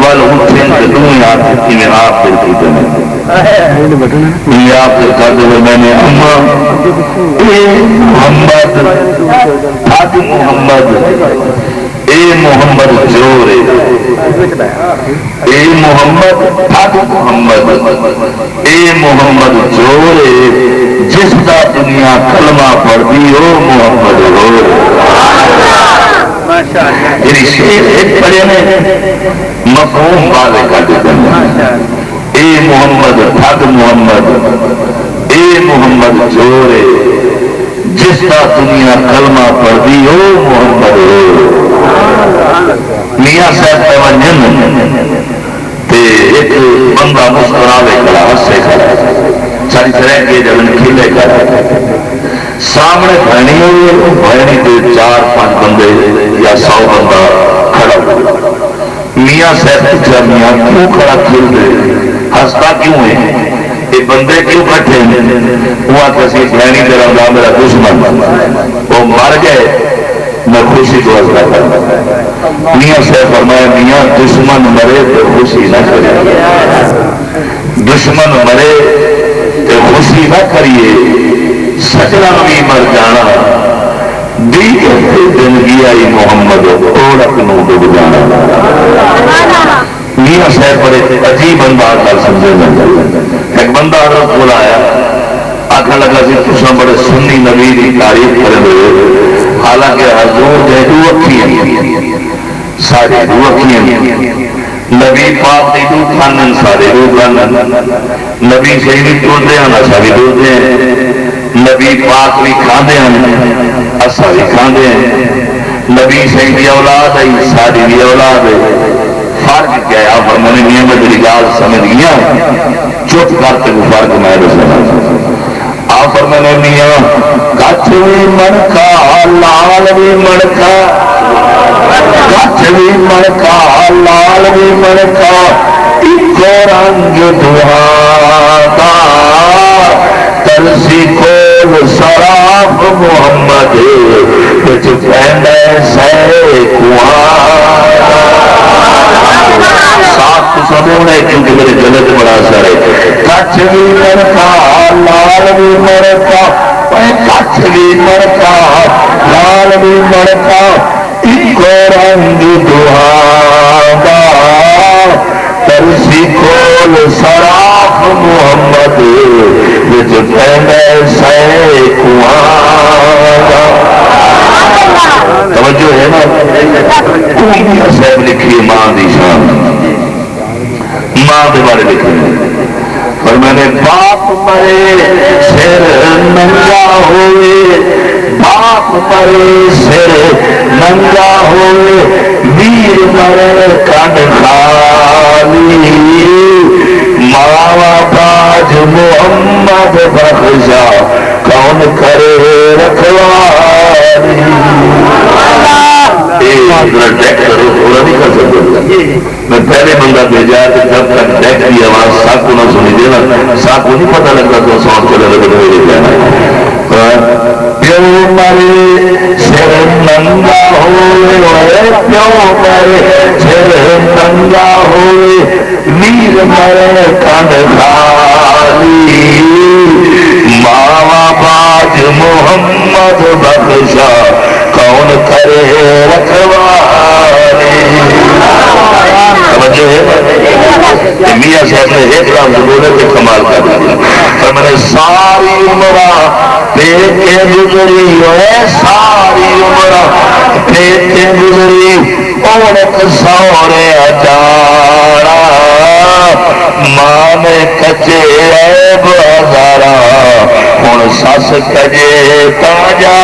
ول اٹھیں تو تمہیں آپ کی آپ دل کی دیں آپ سے کر دو میں نے اما محمد حق محمد اے محمد جور اے محمد حق محمد اے محمد جور جس کا دنیا کلمہ پڑھتی ہو محمد ہو شیر ایک پڑھے نے مفہوم واضح کر دیتے ہیں اے محمد حق محمد اے محمد جور جس کا دنیا کلمہ پڑھتی ہو محمد ہو میاں صاحب پیمنجن تے ایک بندہ مسکراوے کھڑا ہسے کھڑا ساری طرح کے جب کھیلے کھڑا سامنے بھرنی ہوئی بھرنی کے 4-5 بندے یا 100 بندہ کھڑا میاں صاحب پوچھا میاں کیوں کھڑا کھیل رہے ہستا کیوں ہے یہ بندے کیوں کٹھے وہ کسی بھرنی طرح کا میرا دشمن وہ مر گئے میں خوشی کو ہستا کروں میاں صاحب فرمایا میاں دشمن مرے تو خوشی نہ کرے دشمن مرے تو خوشی نہ کریے سجنا بھی مر جانا دن گیا محمد عورت نو ڈب جانا میاں صاحب بڑے عجیب انداز کا سمجھے ایک بندہ حضرت کو آیا آخر لگا سی تسا بڑے سنی نبی کی تعریف کرے حالانکہ حضور دے دو اکھیاں سارے دو اکھیاں نبی پاک دی دو کھانن سارے دو کھانن نبی شہید ٹوٹتے ہیں اصا بھی ٹوٹتے ہیں نبی پاک بھی کھاندے ہیں اصا بھی کھاندے ہیں نبی شہید اولاد ہے ساری بھی اولاد ہے فرق کیا ہے آپ میں نے نعمت کی گال سمجھ گیا چپ کرتے وہ فرق میں آپ میں نے میاں کچھ بھی مڑکا لال بھی مڑکا کچھ بھی مڑکا لال بھی مڑکا ایک رنگ دعا ترسی کول سراف محمد کچھ پہنڈے سے صاف تو سب ہونا کیونکہ میرے جلد بڑا اثر ہے کچھ بھی مڑکا لال بھی مڑکا کچھ بھی مڑکا لال بھی مڑکا ایک رنگ دعا ترسی کول سراف محمد وچ پہنے سے توجہ ہے نا صاحب لکھی ماں دی شان ماں کے بارے لکھے اور میں نے باپ مرے سر ننگا ہوئے باپ مرے سر ننگا ہوئے ویر مرے کن خالی ماوا باج محمد بخشا کون کرے رکھواری میں پہلے بندہ بھیجا کہ جب تک ڈیک کی آواز سب کو نہ سنی دینا سب کو نہیں پتا لگتا تو سانس چلے لگے پیو مرے سر ننگا ہوئے پیو مرے سر ننگا ہوئے ویر مرے کن خالی ماوا باج محمد بخشا کون کرے رکھواری توجہ ہے میاں صاحب نے ایک رام بولے تو کمال کر دیا اور میں نے ساری عمرہ پیٹ کے گزری ہے ساری عمرہ پیٹ کے گزری عورت سورے اچارا ماں نے کچے عیب ہزارا ہوں سس کجے تاجا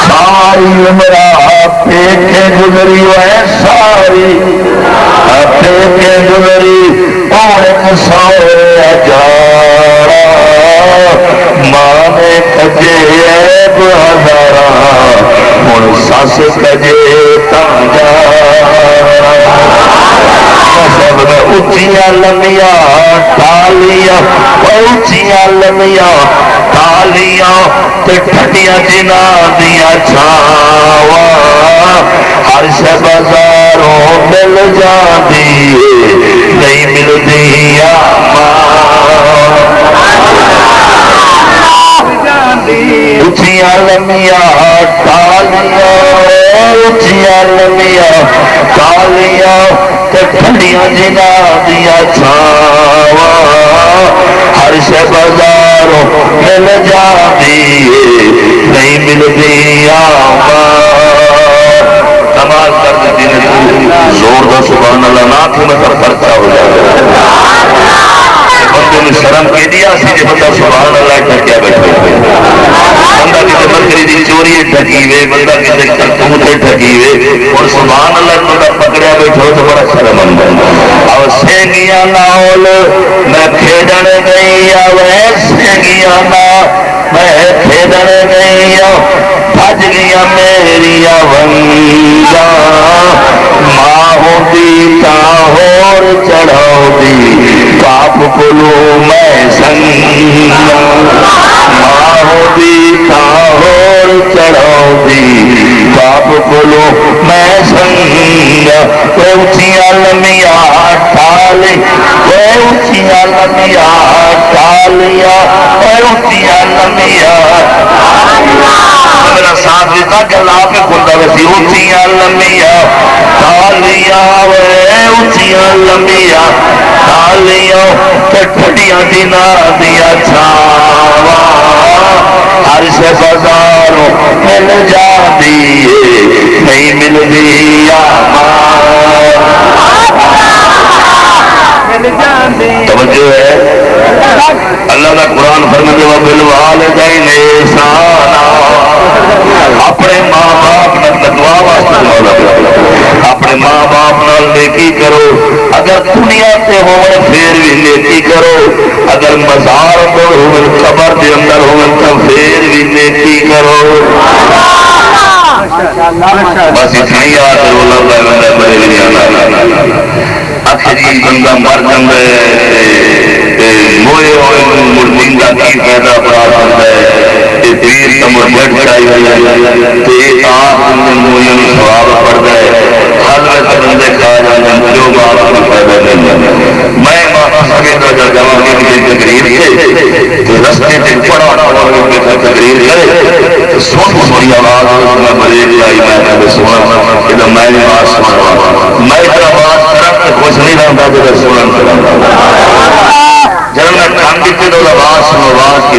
ساری عمرہ پیٹ کے گزری ہے ساری پیٹ کے گزری عورت سورے اچارا ماں نے کجے عیب ہزارا ہوں سس کجے تاجا اچیاں لمیاں ٹالیاں اچیاں لمیاں ٹالیاں ٹھنڈیاں جنہ دیا چھان جاتی نہیں ملتی اچھیاں لمیاں ٹالیاں اچھیاں لمیاں ٹالیاں ٹھنڈیاں جنہ دیا چھاواں ہر شے بازاروں مل جاتی نہیں ملتی کمال کر دیتی نے زور دا سبحان اللہ نہ تھی مطلب خرچہ ہو جائے بندے نے شرم کے دیا سی جی بندہ سبحان اللہ ٹھکیا بیٹھے بندہ کسی مکری دی چوری ٹھکی وے بندہ کسی کرتوت ٹھکی وے اور سبحان اللہ بندہ پکڑیا بیٹھو تو بڑا شرم آتا اور سینگیاں نال میں کھیڈن گئی آوے سینگیاں نال میں کھیڈن گئی بج گیا میری ونگا ماں ہوتی تا ہور چڑھاؤ باپ کولو میں سنگا ماں ہوتی تا ہور چڑھاؤ باپ کولو میں سنگا اونچیاں لمیاں ٹالی اونچیاں لمیاں ٹالیاں اونچیاں لمیاں میرا ساتھ دیتا گلا کے کھلتا ویسی اونچیاں لمیاں ٹالیاں اونچیاں لمیاں ٹالیاں ٹھڈیاں دنا دیا چھاواں ہر شے بازاروں مل جاتی نہیں ملتی توجہ ہے اللہ کا قرآن فرماتے ہیں بالوالدین احسانا اپنے ماں باپ نے تقوا واسطے اپنے ماں باپ نال نیکی کرو اگر دنیا سے ہوئے پھر بھی نیکی کرو اگر مزار کو ہوئے قبر کے اندر ہوئے تو پھر بھی نیکی کرو بس اتنی یاد کرو جی بندہ مر جائے موئے ہوئے مردین کا کی فائدہ بڑا کرتا ہے پیر کمر جٹ چاہیے آپ موئے سواب پڑتا ہے ہر وقت بندے کھا جاتے ہیں جو باپ کو فائدہ نہیں میں سکے تو جاؤں گی تقریر سے رستے سے پڑا تقریر کرے سن سنی آواز میں بریک آئی میں سنا میں آواز سنا میں آواز طرف خوش نہیں رہتا جب سنن جب میں کھان دیتے تو آواز سنو آواز کی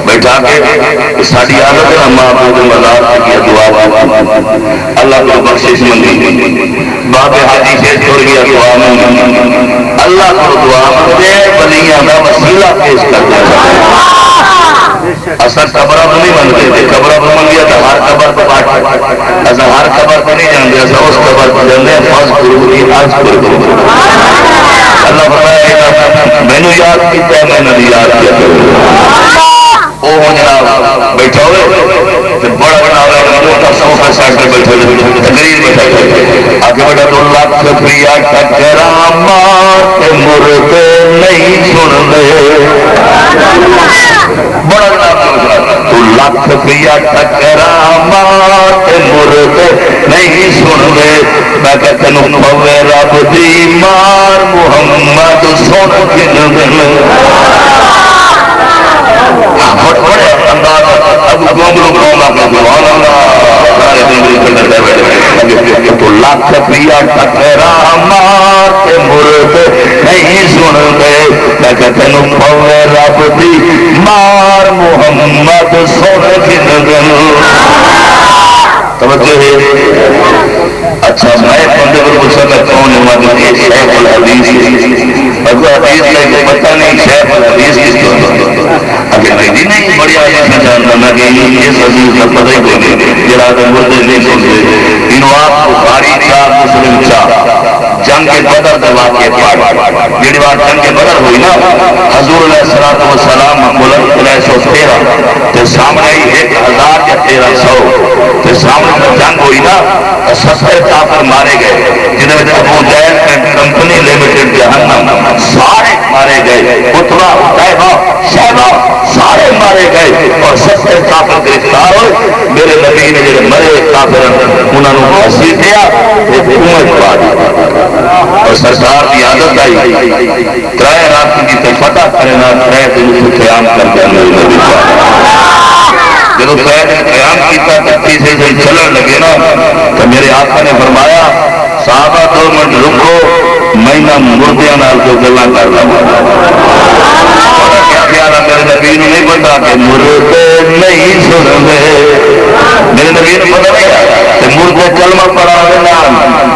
بیٹھا کے ساری عادت ہے ماں باپ مزار سے کیا دعا اللہ کو بخشش منگی بابے حاجی سے چھوڑ گیا دعا منگی اللہ کو دعا منگے ولیاں کا وسیلہ پیش کرتا ہے اصل قبر تو نہیں منگتے تھے قبر تو منگیا تو ہر قبر تو پاٹ اصل ہر قبر تو نہیں جانتے اصل اس قبر کو جانے فرض کرو گی آج کرو اللہ فرمائے مینو یاد کیا میں نے یاد کیا وہ جناب بیٹھا ہوئے بڑا بڑا موٹا سوفا سیٹ پہ بیٹھے تقریر بیٹھا آگے بڑا 2 لاکھ روپیہ ٹکرامات مرتے نہیں سن دے بڑا جناب 2 لاکھ روپیہ ٹکرامات مرتے نہیں سن دے میں کہتے ہیں پوے رب دی مار محمد سن کن دل بڑے انداز اب گونگلو قوم اپنا سبحان اللہ سارے دنگری کرتے بیٹھے تو لاکھ روپیہ ٹکرامات مرتے نہیں سن دے میں کہتے ہیں پوے رب دی مار محمد سن کن دل توجہ ہے اچھا میں بندے کو پوچھا میں کون ہوں یہ شیخ الحدیث حدیث کا پتہ نہیں شیخ الحدیث کس کو اگر نہیں بڑی حدیث میں جانتا میں کہ یہ حدیث کا پتہ ہی کوئی نہیں جڑا کہ مردے نہیں سنتے انہوں آپ بخاری 4 مسلم 4 جنگ بدر کے واقعے پاٹ جڑی بات جنگ بدر ہوئی نا حضور علیہ الصلوۃ والسلام ملک 1913 تے سامنے 1000 یا 1300 تے سامنے جنگ ہوئی نا 70 کافر مارے گئے جنہیں ابو جہل اینڈ کمپنی لمیٹڈ جہنم سارے مارے گئے اتبا طیبہ شیبہ سارے مارے گئے اور 70 کافر گرفتار ہوئے میرے نبی نے جو مرے کافر انہوں نے گھسیٹیا کنویں پا دیا اور سرکار کی عادت آئی ترائے رات کی تے فتح کرنا ترائے دن قیام کر کے نبی جب ترائے دن قیام کیتا تو تیسرے دن چلن لگے نا تو میرے آقا نے فرمایا صحابہ 2 منٹ رکو میں نہ مردیاں نال کو گلاں کر رہا کیا خیال ہے میرے نبی نے نہیں پتا کہ مردے نہیں سن میرے نبی نے پتا نہیں کہ مردے کلمہ پڑھا دینا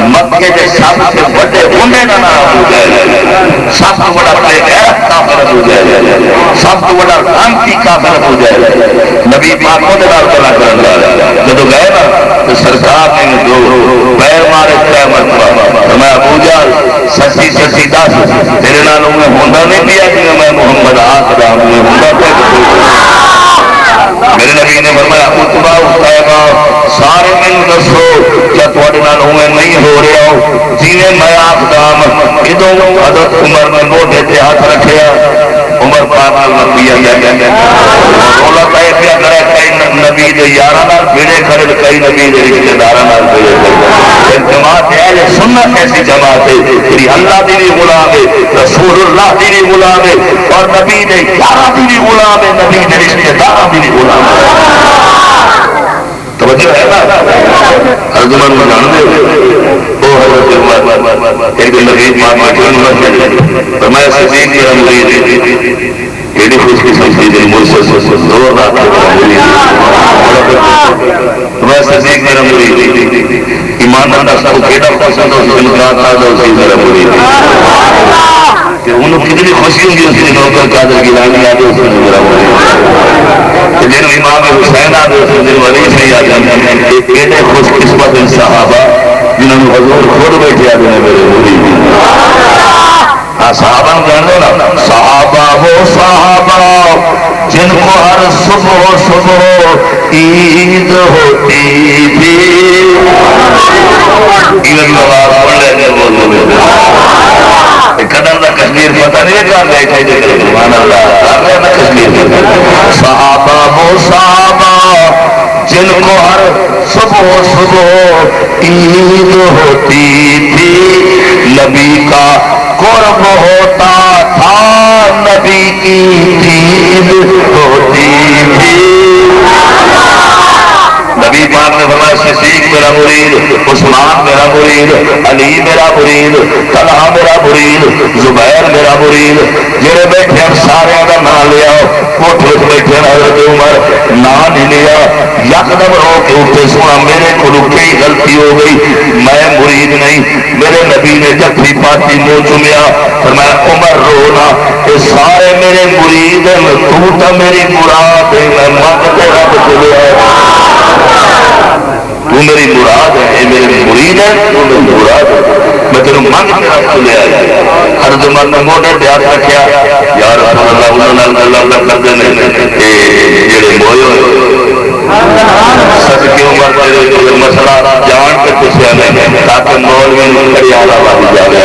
مکے کے سب سے بڑے ہونے کا نام ابو جہل سب سے بڑا بے غیرت کافر ابو جہل سب سے بڑا لعنتی کافر ابو جہل نبی پاک کو نال گلا کرن لگا جب گئے نا تو سرکار نے جو پیر مارے تے مرتبہ میں ابو جہل سچی سچی دس تیرے نال میں ہوندا نہیں پیا کہ میں محمد آخر میں ہوندا پیا میرے نبی نے فرمایا اتبا اتبا سارے مینوں دسو کیا تواڈے نال ہوئے نہیں ہو رہا جیویں میں آخدام ادوں حضرت عمر نے موڈے تے ہاتھ رکھیا عمر پاک نال نبی رولا پایا پیا کرے کئی نبی دے یاراں نال بھیڑے کھڑے کئی نبی دے رشتہ داراں نال بھیڑے کھڑے جماعت اہل سنت ایسی جماعت ہے کہ اللہ دی بھی غلام ہے رسول اللہ دی بھی غلام ہے اور نبی دے یاراں دی بھی غلام ہے نبی دے رشتہ داراں دی بھی غلام ہے توجہ ہے نا حضرت عمر کو جان دے او حضرت عمر ایک دن نبی پاک مسجد فرمایا صدیق میرا مرید ہے ایڈی خوش قسمتی دل مجھ سے زور رات میں صدیق میرا مرید ایمان اللہ سب کیڑا پسند ہو سن کا تھا اسی میرا مرید کہ انہوں کتنی خوشی ہوگی اس دن نوکر قادر گیلانی یاد اس دن میرا مرید جن امام حسین آدھے اس دن ولی سے یاد ایک ایڈے خوش قسمت صحابہ جنہوں نے حضور خود بیٹھے آدھے میرے مرید صحابہ جانو نا صحابہ وہ صحابہ جن کو ہر صبح صبح عید ہوتی تھی عید نواز پڑھ لیتے بولو قدر دا کشمیر پتہ نہیں کہاں بیٹھے جی سبحان اللہ کر رہے نا کشمیر صحابہ وہ صحابہ جن کو ہر صبح صبح عید ہوتی تھی نبی کا قرب ہوتا تھا نبی کی عید ہوتی تھی نبی پاک نے فرمایا صدیق میرا مرید عثمان میرا مرید علی میرا مرید طلحہ میرا مرید زبیر میرا مرید جڑے بیٹھے ہم سارے کا نام لیا کوٹھے بیٹھے حضرت عمر نام نہیں لیا یکدم رو کے اٹھے سنا میرے کو کئی غلطی ہو گئی میں مرید نہیں میرے نبی نے جفی پاتی منہ چومیا فرمایا عمر رونا کہ سارے میرے مرید ہیں تو میری مراد ہے میں مانگتے رب چلے تو میری مراد ہے اے میرے مرید ہے تو میری مراد ہے میں تیرے مانگ کے رب چلے آیا حضرت عمر نے موڈے پہ ہاتھ رکھیا یا رسول اللہ انہوں نے اللہ کر دینے کہ جڑے موئے ہوئے سب کی عمر تیرے مسئلہ جان کے پوچھا نہیں تاکہ مولوی کری آلہ والی جا گیا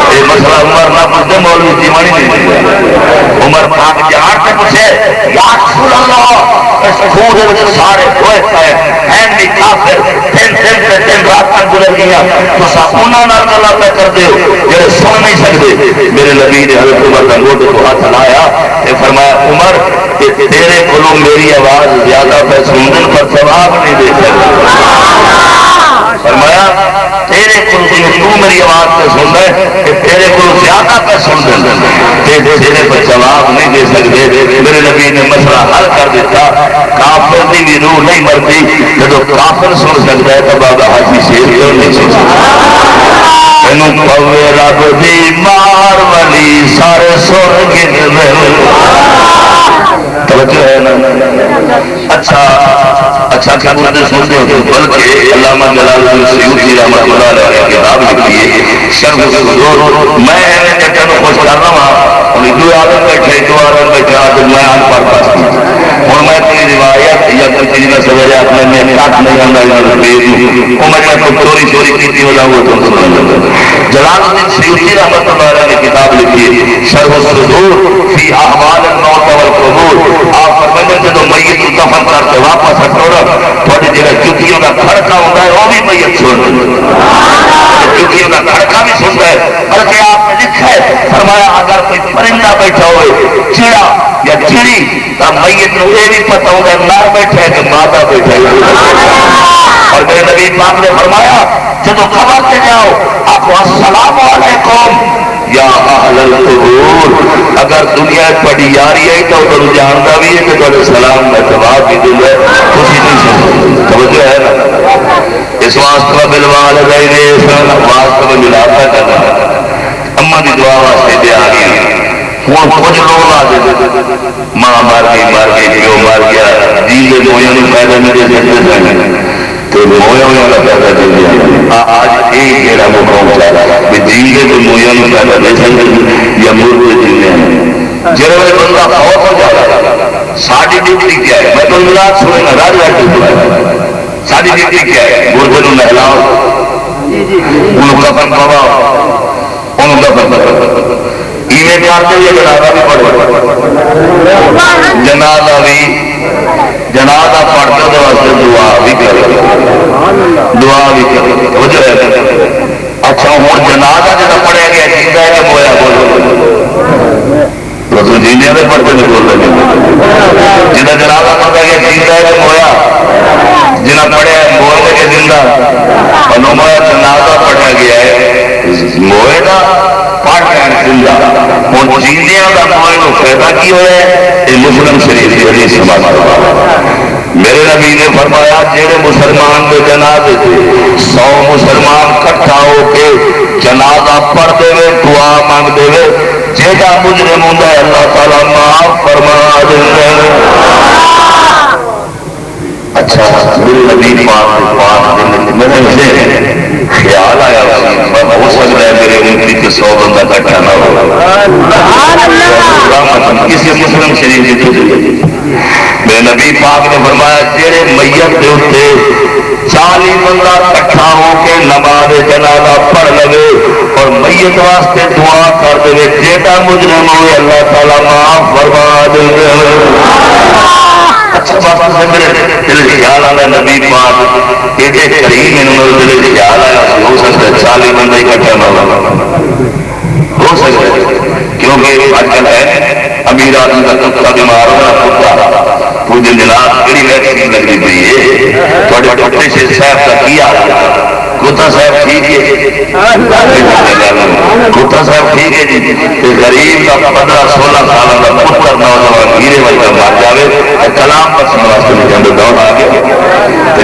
یہ مسئلہ عمر نہ پوچھتے مولوی دیوانی نہیں عمر پاک جان کے پوچھے یا رسول اللہ اس خود سارے ہوئے پائے ہیں بھی کافر دن رات گزر گیا تو انہوں نے اللہ پہ کر دے جڑے سن نہیں سکتے میرے نبی نے حضرت عمر کا گوٹ کو ہاتھ لایا کہ فرمایا عمر کہ تیرے کو میری آواز زیادہ پہ سندن پر جواب نہیں دے سکتے فرمایا تیرے کو تو میری آواز پہ سن ہے کہ تیرے کو زیادہ پہ سندن تیرے پر جواب نہیں دے سکتے میرے نبی نے مسئلہ حل کر دیتا کافر دی بھی روح نہیں مرتی جب کافر سن سکتا ہے تو بابا حاجی شیر کیوں نہیں سن سکتا تینوں پوے رب دی مار والی سارے سر گن توجہ ہے نا اچھا کیا سنتے ہو بلکہ علامہ جلال الدین سیوطی رحمۃ اللہ علیہ نے کتاب لکھی ہے شرح الصدور میں ایک خوش کر رہا ہوں جو عالم بیٹھے جو عالم بیٹھا تو میں ان پڑھ پاتا ہوں میں کوئی روایت یا کوئی چیز کا سویرے اپنے میں کاٹ نہیں آتا وہ میں کوئی چوری کی ہو جاؤں تو جلال الدین سیوطی رحمۃ اللہ علیہ نے کتاب لکھی ہے شرح الصدور فی احوال الموت والقبور آپ فرمائیں جب میت دفن کرتے واپس ہٹو تھوڑی جگہ جتیوں کا کھڑکا پتہ ہوگا نر بیٹھے کہ مادہ بیٹھے. اور میرے نبی پاک نے فرمایا جب قبر سے جاؤ آپ السلام علیکم یا اہل القبور. اگر دنیا بڑی یاری ہے تو ادھر جانتا بھی ہے کہ تھوڑے سلام کا جواب بھی دے خوشی نہیں سکتی. توجہ ہے نا. اس واسطے بالوالدین واسطے ملاقہ کرنا اما کی دعا واسطے تیاری ہے. ہوں کچھ لوگ آ جائے ماں مار گئی پیو مار گیا جی کے مویا پیدا میرے سکتے تھے تو مویا ہوا کا پیدا چل گیا. آج ایک جہاں مقام چاہتا بھی جی کے تو مویا پیدا دے سکتے یا مردے جینے ہیں. جب بندہ بہت ہو جاتا ساری ڈیوٹی کیا ہے. میں تو ملاد سوئے گا راج راج ساری ڈیوٹی کیا ہے. مردے کو نہلاؤ ان کا کفن پواؤ ان کا کفن ایویں کرتے ہوئے جنازہ بھی پڑھو. جنازہ پڑھتے واسطے دعا بھی کرو دعا بھی کرو. اچھا ہوں جنازہ جب پڑھیا گیا جیتا ہے کہ مویا بولو تو جینے میں پڑھتے نہیں بول رہے. جنہیں جنازہ پڑھا گیا جیتا ہے کہ مویا جنہیں پڑھیا بولنے کے زندہ اور مویا جنازہ پڑھا گیا ہے موئے کا ہوں جیندیا کا موئے پیدا کی ہوا ہے. یہ مسلم شریف کی حدیث میرے نبی نے فرمایا جہے مسلمان کے جنازے تھے 100 مسلمان کٹھا ہو کے جنازہ پڑھ دے دعا مانگ دے جہاں مجرم ہوں اللہ تعالیٰ معاف فرما دے. اچھا میرے نبی پاک میرے خیال آیا ہو سکتا ہے میرے امتی کے 100 بندہ کٹھا نہ ہو کسی مسلم شریف کی. میرے نبی پاک نے فرمایا جہے میت کے اتنے 40 بندہ کٹھا ہو کے نماز جنازہ پڑھ لے اور میت واسطے دعا کر دے جیتا مجرم ہوئے اللہ تعالیٰ معاف فرما دے. اچھا بابا سے میرے دل خیال آیا نبی پاک ایڈے کریم دل خیال آیا ہو سکتا ہے 40 بندے اکٹھا نہ ہو سکتا ہے کیونکہ آج کل ہے امیر آدمی کا کتا بیمار ہونا کتا دن جناب کہڑی ویکسین لگنی پی ہے تھوڑے ٹوٹے سے صاحب کا کیا کتا صاحب ٹھیک ہے کتا صاحب ٹھیک ہے جی غریب کا 15-16 سال کا پتر نوجوان ہیرے والا مر جائے کلام پر سن واسطے نکلنے دور آ گیا.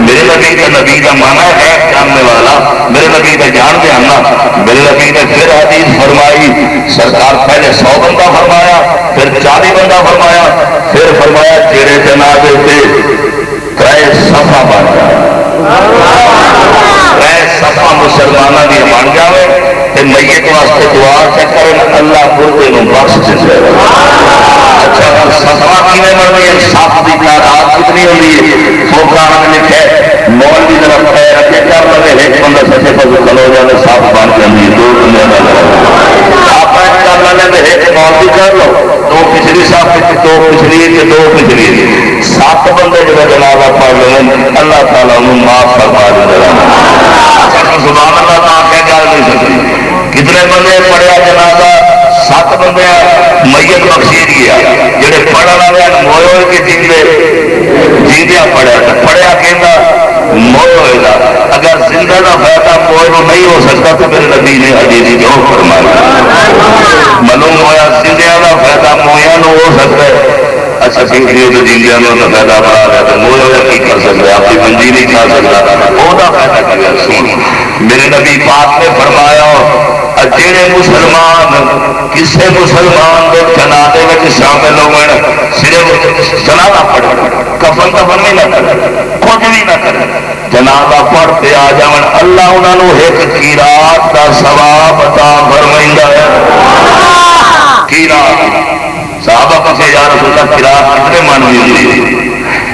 میرے نبی کا نبی کا مانا ہے جاننے والا میرے نبی کا جان دے آنا. میرے نبی نے پھر حدیث فرمائی سرکار پہلے 100 بندہ فرمایا پھر 40 بندہ فرمایا پھر فرمایا تیرے جنازے سے 3 صفحہ بن جائے 3 صفحہ مسلمانوں کی بن جائے میت واسطے دعا چکر اللہ مردے کو بخش دے. اچھا صفحہ کیویں بن رہی ہے صف کی تعداد کتنی ہوئی ہے فوکان نے لکھا مول کی طرف پیر اگے کر لے ایک بندہ سچے پاس کھلو جائے صف بن جاتی ہے 2 بندے آپ کر لیں ایک مول بھی کر لو 2 پچھلی صف 2 پچھلی 2 پچھلی 7 بندے جب جنازہ پڑھ لیں اللہ تعالیٰ انہوں معاف فرما دے. سبحان اللہ تعالیٰ کیا گل نہیں سکتی کتنے بندے پڑھیا جنازہ 7 بندے میت بخشی گیا جہے پڑھنے والے موئے ہوئے کے جیندیا پڑھیا پڑھیا کہنا موئے ہوئے گا. اگر زندہ کا فائدہ موئے کو نہیں ہو سکتا تو میرے نبی نے حدیث جو فرمایا معلوم ہوا زندیا کا فائدہ مویا نو ہو سکتا ہے. اچھا سنگھی تو جیندیا کا فائدہ بڑا رہا تو موئے ہوئے کی کر سکتا ہے اپنی منجی نہیں کھا سکتا وہ فائدہ کیا. سن میرے نبی پاک نے فرمایا جہے مسلمان کسے مسلمان کے جنازے میں شامل ہو صرف جنازہ پڑھ کفن کفن نہیں نہ کر کچھ بھی نہ کر جنازہ پڑھتے آ جان اللہ انہوں نے ایک قرات کا ثواب عطا فرمائندا ہے. قرات صحابہ پوچھے یا رسول اللہ قرات کتنے من کی ہوتی ہے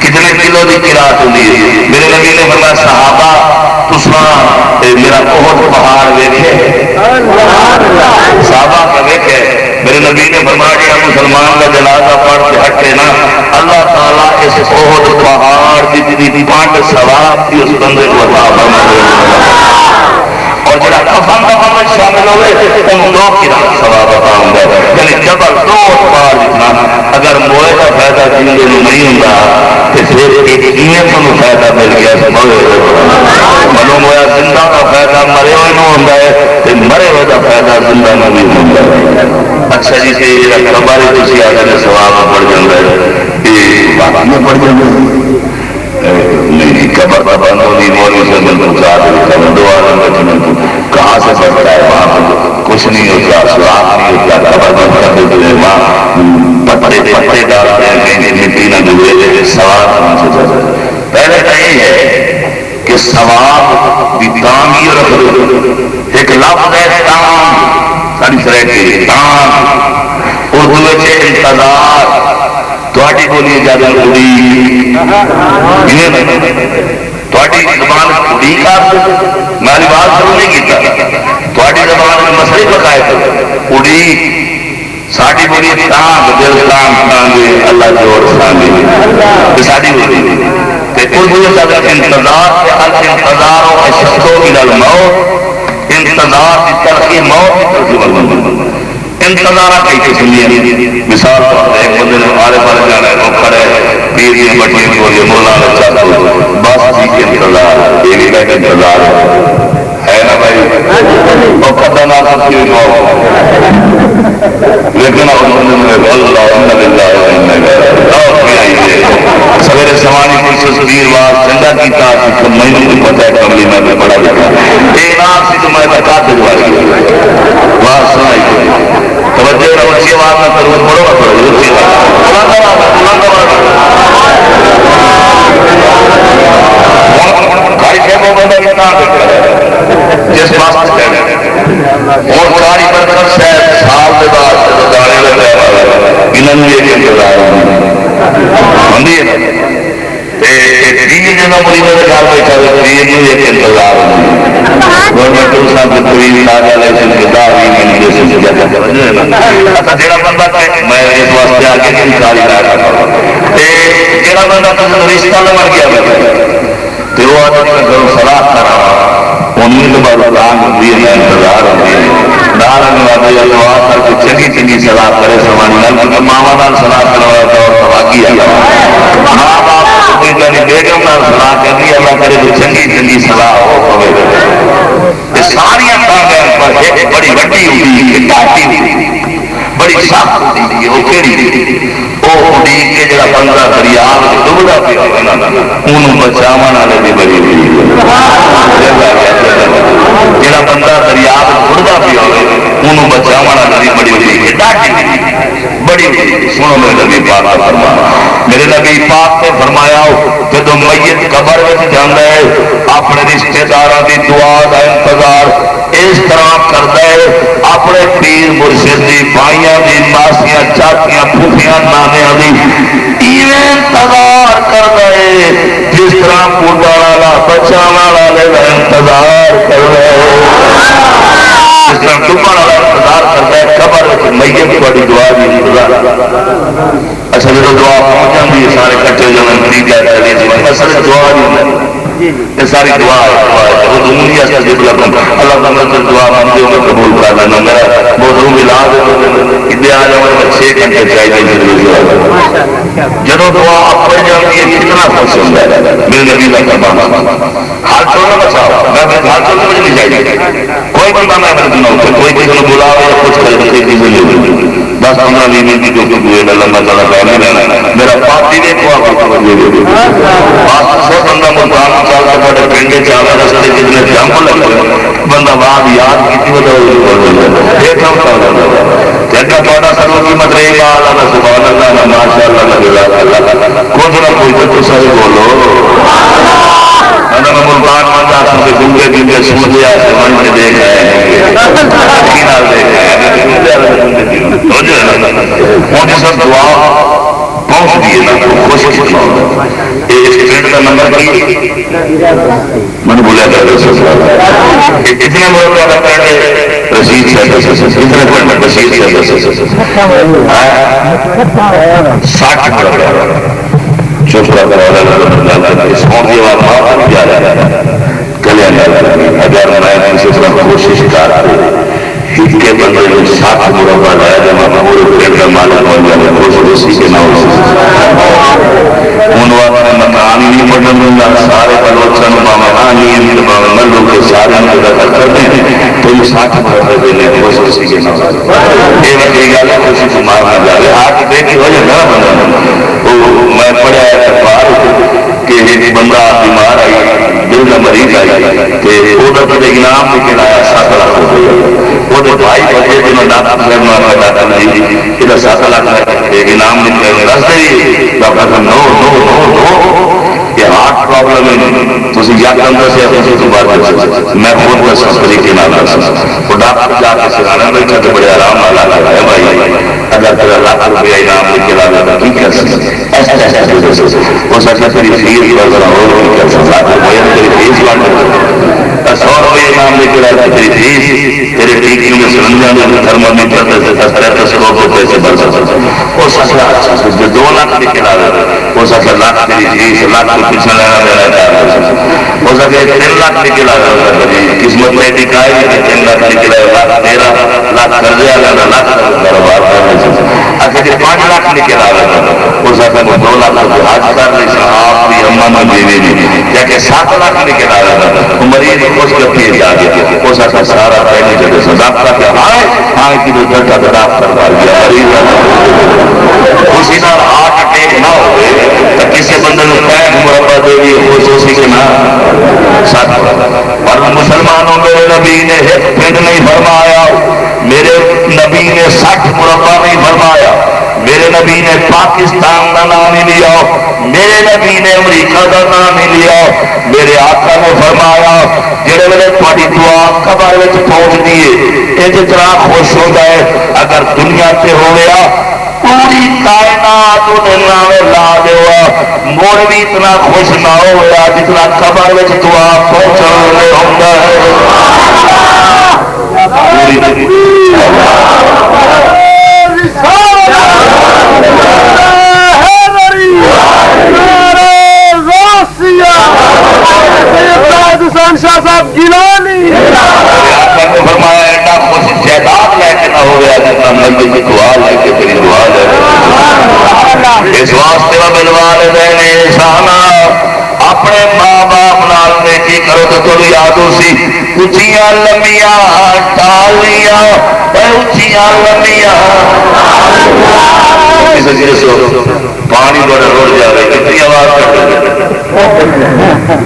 کتنے کلو کی قرات ہوتی ہے. میرے نبی نے فرمایا صحابہ میرا بہت پہاڑ ویکھے صحابہ کا ویکھے میرے نبی نے فرمایا جہاں مسلمان کا جنازہ پڑھ کے ہٹے نا اللہ تعالیٰ اس بہت پہاڑ کی پانڈ ثواب کی اس بندے کو عطا فرما دے. اور جڑا کفن کا شامل ہوئے ان دو کی ثواب بتاؤں گا یعنی جبل دو بار جتنا اگر موئے کا فائدہ زندگی میں نہیں ہوتا تو پھر ایک قیمت کو فائدہ مل گیا معلوم ہوا زندہ کا فائدہ مرے ہوئے نہ ہوتا ہے تو مرے ہوئے کا فائدہ زندہ میں بھی ہوتا ہے اچھا جی سے کباری تھی آگے ثواب پڑ جاتا ہے یہ بات میں پڑ جاتا ہے نہیں قبر کا بند ہوگی مولوی سے من پوچھا کہاں سے بچتا ہے وہاں کچھ نہیں ہوتا سراغ نہیں ہوتا قبر بند کر دیتے ہیں وہاں پتے پتے ڈالتے ہیں کہیں مٹی نہ ڈوبے ثواب کہاں سے جاتا ہے پہلے تو یہ ہے کہ ثواب بھی کام ہی رکھ دو ایک لفظ ہے کام ساری طرح کے کام اردو میں انتظار تھوڑی بولی زیادہ کڑی تھوڑی زبان کڑی کا میں بات شروع نہیں کیتا تھوڑی زبان میں مسئلے بتائے کڑی ساڑی بولی تانگ دل تانگ تانگے اللہ جوڑ سانگے ساڑی بولی اردو زیادہ انتظار سے الانتظار و اشدو الى الموت انتظار کی ترقی موت کی ترقی انتظارہ کئی قسم ہے مثال طور پر ایک بندے نے آرے پارے جانا ہے وہ کھڑے پیر کی بٹی بولے مولا چاہتا ہوں بس جی کے انتظار یہ بھی کا انتظار ہے نا بھائی وہ قدر نہ سب کی لیکن اب اللہ سویرے سوانی کوشش پیر بات چنگا کی تاکہ مہینوں کو پتہ ہے کملی میں پڑھا لکھا ایک نام سے تو میں بتا دوں بات سنائی توجہ رہو اچھی آواز نہ کرو پڑھو پڑھو اچھی کھائی سے وہ بندہ کتنا جس واسطے اور ساری برکت سے سال کے بعد داڑے لگا انہوں نے یہ انتظار ہوندی ہے تین جگہ مریضوں کے گھر بیٹھا ہے تین ایک انتظار گورنمنٹ صاحب کی کوئی لاگا لائسنس کے داری میں جیسے اچھا جڑا بندہ میں اس واسطے آگے کی انتظاری لایا جڑا بندہ رشتہ لڑ گیا تو وہ آدمی میں گھروں سلاح کرا انہیں تو بعد دان ہوتی ہے انتظار ہوتی ہے دار آنے یا دعا کر کے چنگی چنگی سلاح کرے سمانی لال کیونکہ ماما نال سلاح کروایا تھا اور تواقی ہے ماں باپ کوئی جانی بیگم نال سلاح کرنی اللہ کرے تو چنگی چنگی سلاح ہو پوے ساری کامیاب پر ایک بڑی وڈی ہوئی کہ ڈاٹی ہوئی بڑی سخت ہوئی وہ کہڑی وہ اڈیق کے جڑا بندہ دریا ڈبدا پیا انہوں بچاون والے بھی بڑی ہوئی جڑا بندہ دریا ڈبدا پیا انہوں بچاون والے بھی بڑی ہوئی ڈاٹی بڑی ہوئی سنو میرے نبی پاک کا فرمان میرے نبی پاک نے فرمایا جب میت قبر میں جانا ہے اپنے رشتے داراں دی دعا کا انتظار اس طرح کرتا ہے اپنے پیر مرشد دی بھائیاں دی ماسیاں چاچیاں پھوپھیاں نانیاں دی ایویں انتظار کرتا ہے جس طرح پودا والا بچہ والا انتظار کرتا ہے جس طرح ڈبن والا انتظار کرتا ہے قبر میت بڑی دعا دی انتظار اچھا جب دعا پہنچ جاتی ہے سارے کٹے جانے اصل دعا نہیں یہ ساری دعا ہے وہ دنیا سے اللہ تعالیٰ سے دعا مانگتے ہو میں قبول کر لینا میرا بہت روم ملا دے ادھر آ جاؤ میں 6 گھنٹے چاہیے جب دعا آپ پڑھ جاتی ہے کتنا خوش ہوتا ہے میرے نبی کا فرمان ہاتھ چھوڑنا بچاؤ میں ہاتھ چھوڑنے مجھے نہیں چاہیے کوئی بندہ میں سنا کوئی کسی کو بلا یا کچھ کرے بچے کسی نہیں بس 15-20 منٹ کی جو ہوئے اللہ تعالیٰ کا نہیں میرا پارٹی دیکھو آپ کو بس سے بندہ مقام چلتا بڑے پنڈے چاہے رستے جتنے جمپ لگے بندہ بعد یاد کی یہ کم کر جگہ تھوڑا سر کی مت رہی گا اللہ سبحان اللہ ماشاء اللہ کچھ نہ کوئی تو صحیح بولو ملتان مندہ سے گنگے گنگے سن لیا من کے دیکھ رہے ہیں سب دعا پہنچ دیے نا کوشش اسٹوڈنٹ کا نمبر کی میں نے بولیا تھا کتنے لوگ رشید کتنے پوائنٹ رشید 60 چپ کر اگر میں کسی طرح کوشش کر کے بندے میں 60 مربع لایا جب پورے پیٹ کا مالک بن جائے خوش اسی کے نام ان والا مکان ہی نہیں بڑھن دوں گا سارے بلوچن مکان ہی ملو کے سارے دخل کرتے ہیں تو یہ 60 مربع دینے خوش اسی کے نام یہ وقتی گل ہے خوشی کو مارنا جائے آج دیکھی ہو جائے نا بندہ میں پڑھا ہے اخبار کہ ایک بندہ بیمار آئی دل کا مریض آئی وہ انعام بھی کھلایا 7 لاکھ روپئے وہ بھائی بچے جنہوں نے ڈاکٹر صاحب ڈاکٹر نہیں یہ 7 لاکھ انعام نکلے دس دے ڈاکٹر صاحب نو نو نو نو یہ ہارٹ پرابلم ہے تھی یقم دسے میں خود دس طریقے وہ ڈاکٹر جا کے سکھانا بیٹھا تو بڑے آرام والا لگا ہے بھائی اگر تیرا لاکھ روپیہ انعام لے کے لانا تو کی کر سکتے وہ سچ تیری فیس بڑھ اور نہیں کر سکتا تیری فیس بڑھ 100 روپئے انعام لے کے لایا تیری فیس تیرے ٹیکے میں سرنجا تھرمامیٹر پیسے بڑھ سکتا وہ سچ 2 لاکھ لے کے لا وہ سچ لاکھ تیری فیس لاکھ کو پیچھے لینا دینا ہو سکے 3 لاکھ لے کے لا قسمت میں دکھائے 3 لاکھ لے کے لایا لاکھ 13 لاکھ کر دیا لاکھ کاروبار اچھا جی 5 لاکھ لے کے لا ہو سکتا ہے 2 لاکھ حج کر لی صاحب کی اما میں بیوی نہیں یا کہ 7 لاکھ لے کے لا وہ مریض خوش کرتی ہے آگے ہو سکتا سارا پہلے جگہ سے ڈاکٹر کیا ہاں کی جو جھٹا تو ڈاکٹر کر دیا مریض اسی طرح ہارٹ اٹیک نہ ہوئے تو کسی بندے کو 65 مربع دے دی خوش اسی کے نہ ساتھ اور مسلمانوں میرے نبی نے ایک پنڈ نہیں فرمایا میرے نبی نے 60 مربع نہیں فرمایا میرے نبی نے پاکستان کا نام نہیں لیا میرے نبی نے امریکہ کا نام نہیں لیا میرے آقا نے فرمایا جڑے ویلے تھوڑی دعا قبر میں پہنچ دیے یہ جتنا خوش ہوتا ہے اگر دنیا سے ہو گیا پوری کائنات انہیں لا دیا مڑ بھی اتنا خوش نہ ہوا جتنا قبر میں دعا پہنچنے ہوتا شاہ صاحب گیلانی فرمایا ایڈا خوش جائیداد لے کے نہ ہو گیا جتنا مندی کی دعا لے کے تیری دعا لے اس واسطے وہ بالوالدین احسانا اپنے ماں باپ نال نیکی کرو تو تھوڑی یاد ہو سی اچھیاں لمبیاں ٹالیاں اچھیاں لمبیاں پانی بڑا رڑ جا رہا ہے کتنی آواز کر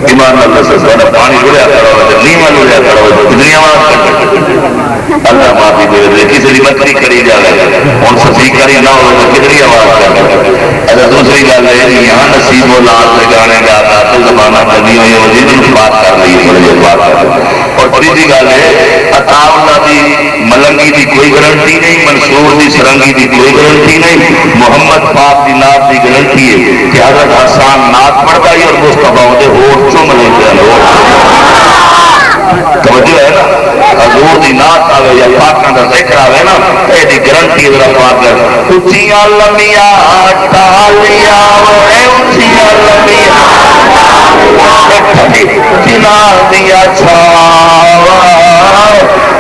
ایمان اللہ سے پانی رڑیا کھڑا ہو نیما رڑیا کھڑا ہو کتنی آواز کر اللہ معافی دے دے کسی بکری کری جا رہے ہوں سچی کری نہ ہو تو کتنی آواز کر اچھا دوسری گل ہے یہاں نصیب و لال سے گانے گاتا تو زمانہ بنی ہوئی ہو جی بات کر رہی ہے بات کر اور تیسری گل ہے عطا اللہ دی ملنگی دی کوئی گارنٹی نہیں منصور دی سرنگی دی کوئی گارنٹی نہیں محمد پاک دی نات دی گارنٹی ہے کہ حضرت حسان نات پڑھتا ہی اور مصطفیٰ دے ہور چوم لیتے ہیں توجہ ہے نا حضور دی نات آوے یا پاکاں دا ذکر آوے نا اے دی گارنٹی ذرا پاک کر اچھیاں لمبیاں ٹالیاں اے اچھیاں لمبیاں جنا دیا چھاوا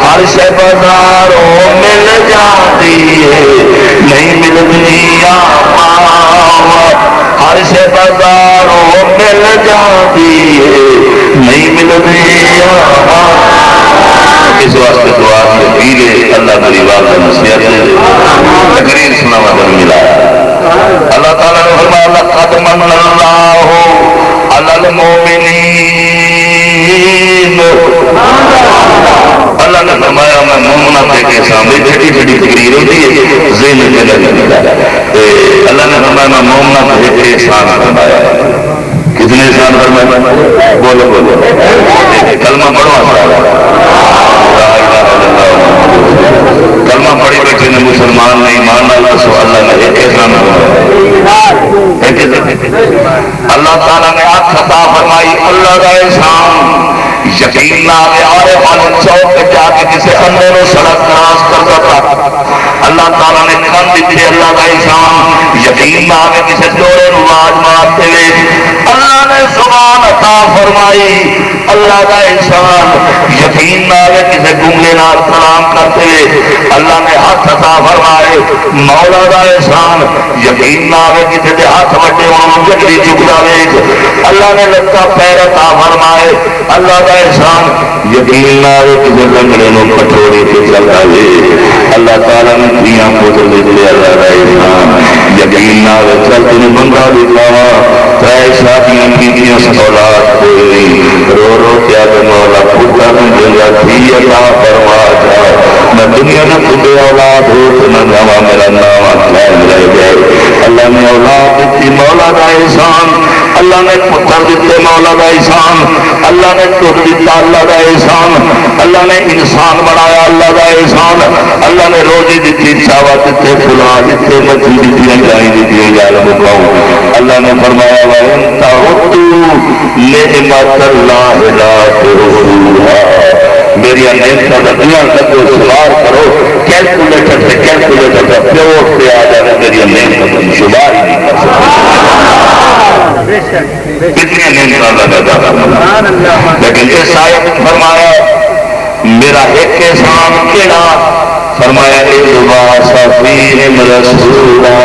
ہر شے بازاروں مل جاتی ہے نہیں ملتی پاوا ہر شے بازاروں مل جاتی ہے نہیں ملتی اس واسطے دعا سے پیلے اللہ میری والدہ نصیحت دے تقریر سناوا کر ملا اللہ تعالیٰ نے فرمایا لقد من اللہ علی المؤمنین اللہ نے فرمایا میں مومنہ کے سامنے چھٹی چھٹی تقریر ہوتی ہے ذہن میں لگتا ہے اللہ نے فرمایا میں مومنہ کے احسان فرمایا کتنے احسان فرمایا بولو بولو کلمہ پڑھو کلمہ پڑھی بیٹھے نے مسلمان نے ایمان اللہ سو اللہ نے ایک احسان اللہ تعالیٰ نے آنکھ عطا فرمائی اللہ کا احسان یقین نہ آئے آرے والے چوک پہ جا کے کسی اندھے نو سڑک کراس کرتا تھا اللہ تعالیٰ نے کھان دیتے اللہ کا احسان یقین نہ آئے کسی ڈورے نو آواز مارتے ہوئے اللہ نے زبان عطا فرمائی اللہ کا احسان یقین نہ آئے کسی گنگے نال سلام کرتے ہوئے اللہ نے ہاتھ عطا فرمائے مولا کا احسان یقین نہ آئے کسی کے ہاتھ وڈے انہوں جگڑی چکتا ویک اللہ نے لگتا پیر عطا فرمائے اللہ کا احسان یقین نہ آئے کسی لنگڑے نو پٹوری پہ چلتا ہے اللہ تعالیٰ نے دیا پوچھ دیتے اللہ کا احسان یقین نہ آئے چل تین بندہ دکھاوا ترائے شادیاں کیتیاں سولاد ہوئی رو رو کیا مولا پتر دیا تھی عطا فرما جا میں دنیا میں خود اولاد ہو تو نہ جاوا میرا نام اکھائم رہ گئے اللہ نے اولاد دیتی مولا کا احسان اللہ نے پتر دیتے مولا کا احسان اللہ نے تر دیتا اللہ کا احسان اللہ نے انسان بنایا اللہ کا احسان اللہ نے روزی دیتی چاوا دیتے پھلا دیتے مچھی دیتی گائیں دیتی یار مکاؤں اللہ نے فرمایا وَإِن تَعُدُّوا نِعْمَتَ اللَّهِ لَا تُحْصُوهَا میری نعمتوں کا دنیا کو شمار کرو کیلکولیٹر سے کیلکولیٹر کا پیور سے آ جانا میری نعمتوں کا شمار ہی نہیں کر سکتا کتنی نعمتیں لگا لیکن اس آیت میں فرمایا میرا ایک احسان کیڑا فرمایا اذ فیہم رسولا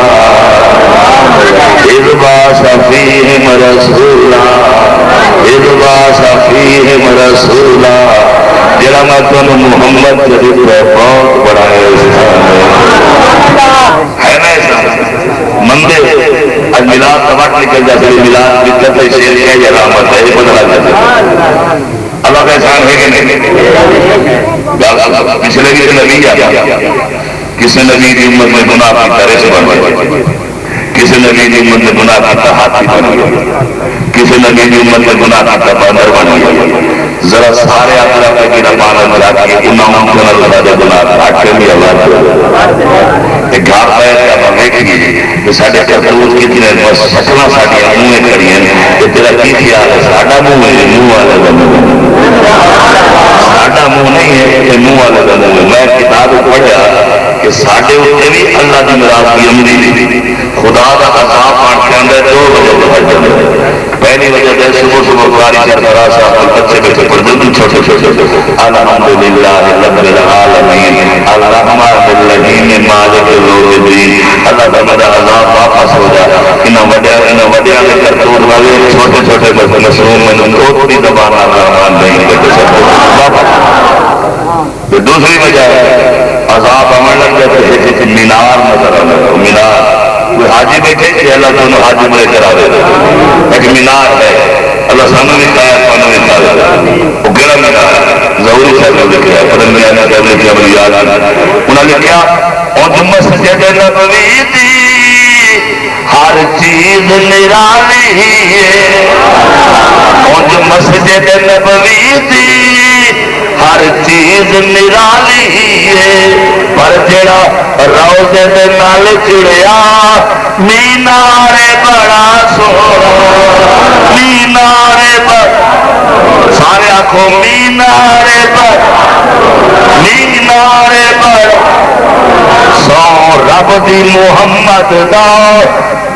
اذ فیہم رسولا اذ فیہم رسولا جڑا میں تمہیں محمد جدید بہت بڑا ہے نا ایسا مندے آج ملاد تباٹ نکل جاتے ملاد بدت ہے شیر ہے یا رحمت ہے یہ بدلا جاتے اللہ کا احسان ہے کہ نہیں پچھلے بھی نبی آیا کسی نبی کی امت میں گناہ کی طرح سے بن گئے کسی نبی کی امت میں گناہ کا ہاتھی بن گیا کسی نبی کی امت میں گناہ کا باندر بن گیا ذرا سارے آدھرا کا گیرہ پانا ملا کہ انہوں نے اللہ دے گناہ کھاٹے بھی آواز ایک گھار پائے کہ آپ ہمیں دیکھیں کہ ساڑھے کرتوت کتنے بس سکنا ساڑھے منہیں کھڑی ہیں کہ تیرا کی خیال ہے ساڑھا منہ ہے منہ والے کا منہ ساڑھا منہ نہیں ہے کہ منہ والے کا منہ ہے میں کتاب پڑھا کہ ساڑھے اتنے بھی اللہ کی مراد کی امری خدا کا عذاب پانچ کے اندر دو وجہ بہت جانے پہلی وجہ ہے صبح بخاری سے درا صاحب بچے بیٹھے پڑھتے چھوٹے چھوٹے الحمدللہ رب العالمین الرحمن الرحیم مالک یوم الدین اللہ کا بڑا عذاب واپس ہو جائے ان وڈیا کے کرتوت والے چھوٹے چھوٹے معصوم میں کوئی زبان الرحمن نہیں کہتے سکتے دوسری وجہ ہے عذاب عمل لگ جاتے ہیں مینار نظر آنے مینار کوئی حاجی بیٹھے کہ اللہ تعالیٰ حاجی میں کرا دے ایک مینار ہے اللہ سامنے بھی کہا ہے سامنے بھی کہا وہ گرا مینار ضروری صاحب نے لکھا ہے پتہ ملا صاحب نے لکھا مجھے یاد انہوں نے لکھا اور مسجد نبوی دی ہر چیز نرالی ہے اور مسجد نبوی دی ہر چیز نرالی ہے پر جڑا روزے دے نال جڑیا مینار بڑا سونا مینار بڑا سارے آنکھوں مینار بڑا مینار بڑا سو رب دی محمد دا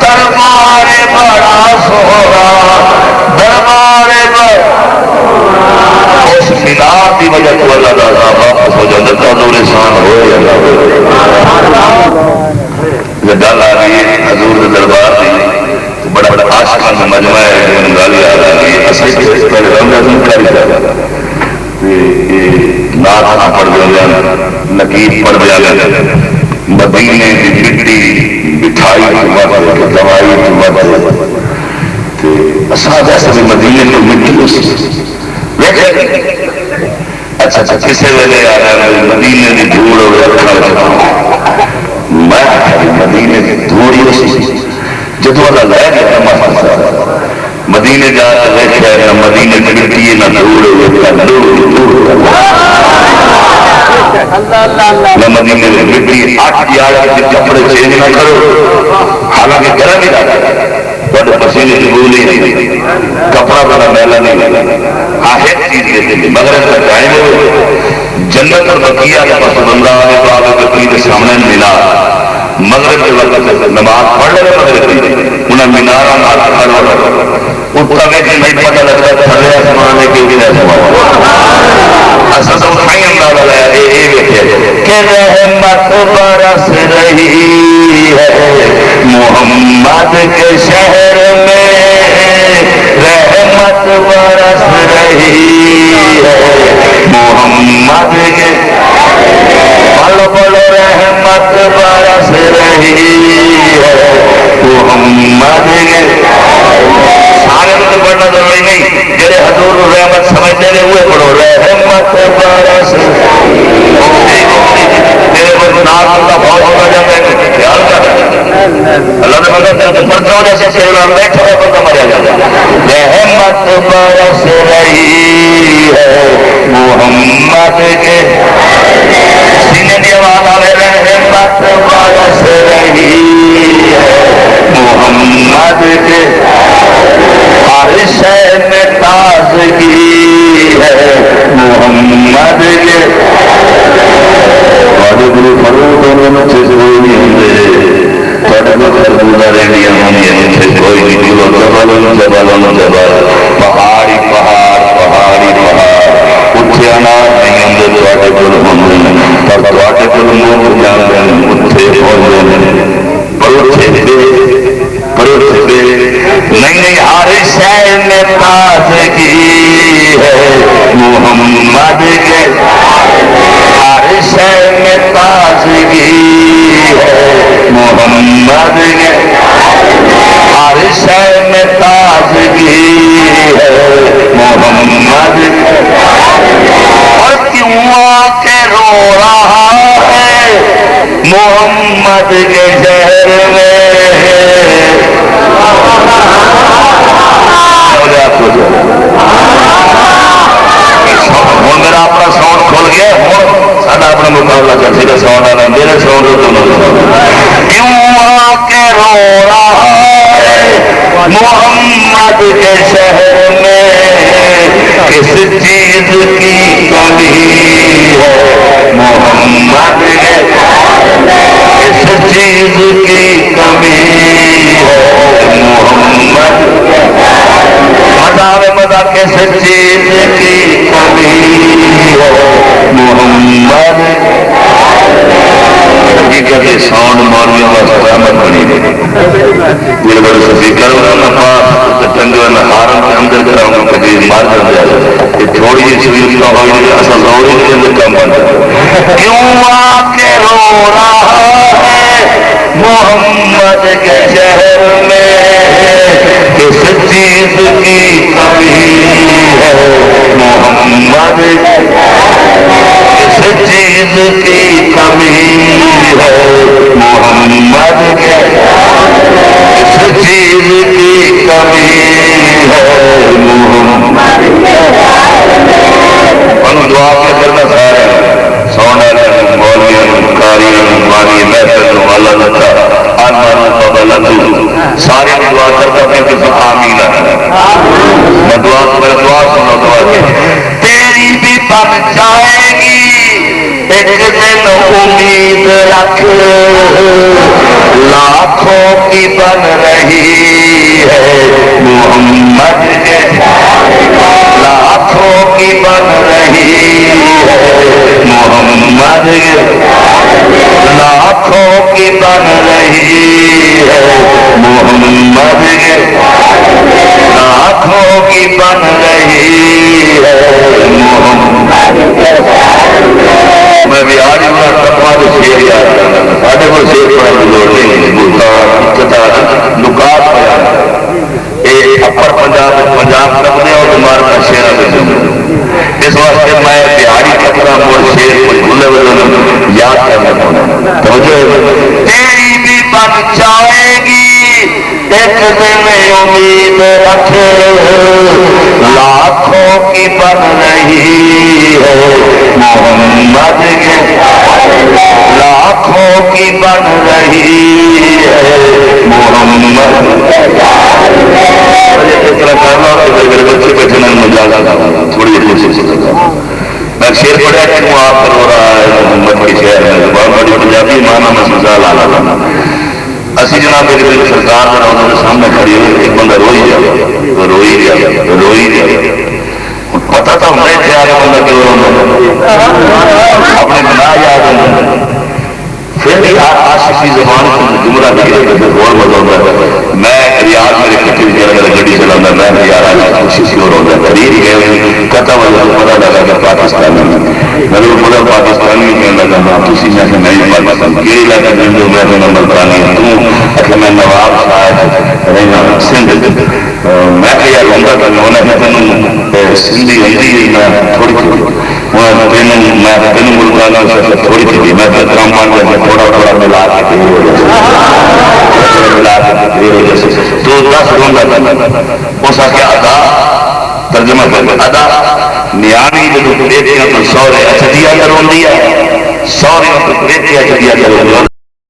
دربار بڑا سونا دربار بڑا اس مینار کی وجہ تو اللہ کا عذاب واپس ہو جاتا ہے نور انسان ہو جاتا ہے گل آ رہی ہے حضور کے دربار کی بڑا بڑا عاشقاں کا مجمع ہے گل یاد آ رہی ہے اصل سے پہلے رمضان کاری تھا نعت پڑھ دیا نقیب پڑھ دیا مدینے کی مٹی مٹھائی دوائی جیسے مدینے کی مٹی اچھا اچھا کسی ویلے آ رہا ہے مدینے کی دھوڑ میں مدینے کی دھوڑ جب والا لے گیا مدینے جا کے دیکھا نہ مدینے کی مٹی نہ نہ مدینے کی مٹی کپڑے چینج نہ کرو حالانکہ گرم ہی رہتا بڑے پسینے کی بول ہی نہیں کپڑا بڑا میلا نہیں لگا ہاں ایک چیز مغرب کا ٹائم ہو جنت اور بقیہ کے پاس بندہ آنے پاک بقی کے سامنے مینار مغرب کے وقت نماز پڑھ لے مغرب کی انہیں مینار اتنا کہ نہیں پتہ لگتا تھلے آسمان ہے کہ اصل تو اٹھائی اندازہ لایا یہ ویکھے کہ رحمت برس رہی ہے محمد کے شہر میں رحمت برس رہی ہے محمد کے بولو بولو رحمت برس رہی ہے محمد کے سارے تو پڑھنا ضروری نہیں جڑے حضور رحمت سمجھتے ہیں ہوئے پڑھو رحمت برس میرے کو نام کا بہت ہوتا جاتا ہے خیال کر اللہ نے مدد پڑھتا ہوں جیسے شیران بیٹھا ہے بندہ مریا جاتا ہے رحمت برس رہی ہے محمد کے سینے کی آواز آئے رحمت برس رہی ہے محمد کے ہر شے میں تازگی ہے محمد کے گرو فروغ اچھے سے کوئی نہیں ہوتے خربوزہ ریڑیاں ہونی کوئی نہیں جبل پہاڑی پہاڑ پہاڑی پہاڑ اتنے اناج نہیں ہوتے کول ہوں پر تے کول منہ جانتے ہیں اتنے پروٹھے نہیں ہر شے میں تازگی ہے محمد کے ہر شے میں تازگی ہے محمد کے ہر شے میں تازگی ہے محمد کے اور کیوں آ کے رو رہا ہے محمد کے شہر میں ہوں میرا اپنا ساؤنڈ کھل گیا ہوں سا اپنا مقابلہ کر سکے ساؤنڈ آنا میرے ساؤنڈ کیوں آ کے رو رہا ہے محمد کے شہر میں کس چیز کی کمی ہے محمد کے کس چیز کی کمی ہے محمد مزہ کس چیز کی کمی ہے محمد حقیقت ساؤنڈ مولویوں واسطے رحمت بنی میرے بڑے سپیکر ٹنگے ہارن کے اندر کراؤں کبھی مار کر دیا یہ تھوڑی سی سویل کا ہوئی اصل روڑی کے اندر کم بن کیوں آ کے رو رہا ہے محمد کے شہر میں کس چیز کی کمی ہے محمد کس چیز کی کمی ہے محمد کے کس چیز کی کمی ہے محمد ان دعا کے کرنا سارے سونا مولوی کاری مانی محفل اللہ سارے دعا کرتا میں کہ آمین میں دعا سنا دعا کی تیری بھی بن جائے گی ایک دن امید رکھ لاکھوں کی بن رہی ہے محمد کے لاکھوں کی بن رہی ہے محمد کے لاکھوں کی بن رہی ہے محمد کے لاکھوں کی بن رہی ہے محمد میں بھی آج شیر یاد کرنا سارے کو شیر پڑھنے کی لوڑ نہیں نکات پڑا یہ اپر پنجاب کرنے اور بیمار کا شیر اس واسطے میں بہاری کپڑا مول شیر کوئی بھولے بولے یاد کرنا تیری بھی بن جائے گی ایک دن امید رکھ لاکھوں کی بن رہی ہے محمد کے لاکھوں کی بن رہی ہے محمد اس طرح کرنا بچے بیٹھے مجھے تھوڑی کوشش شیر پڑھا کیوں آپ رو رہا ہے محمد کے شہر میں بہت بڑی پنجابی مانا میں سزا لانا لانا اسی جناب میرے سرکار کے سامنے کھڑی ہوئی ایک بندہ روئی جائے روئی جائے پتا تو ہمیں تیار بندہ کیوں رونا اپنے گناہ یاد ہونا پھر بھی عاشقی زبان کو جملہ دیا تو اور مزہ ہوتا ہے میں ریاض میرے کتنے بھی گڈی چلانا میں یار خوشی سے اور ہوتا ہے قریب گئے کتا والا پتا لگا کہ پاکستانی میں پورا پاکستانی کہنے لگا ہاں کسی میں سے نہیں پاکستان یہ علاقہ دن جو میں نمبر پرانی تو کہ میں نواب صاحب رہنا سندھ میں کہ یار ہوں گا کہ سندھی ہندی میں تھوڑی میں تین ملکوں سے تھوڑی تھی میں کام تھوڑا تھوڑا ملا کے تو 10 روندہ اس کا ادا ترجمہ کر ادا نیانی جو بیٹیاں تو سورے اچھا دیا کروں دیا سورے تو بیٹیاں دیا کروں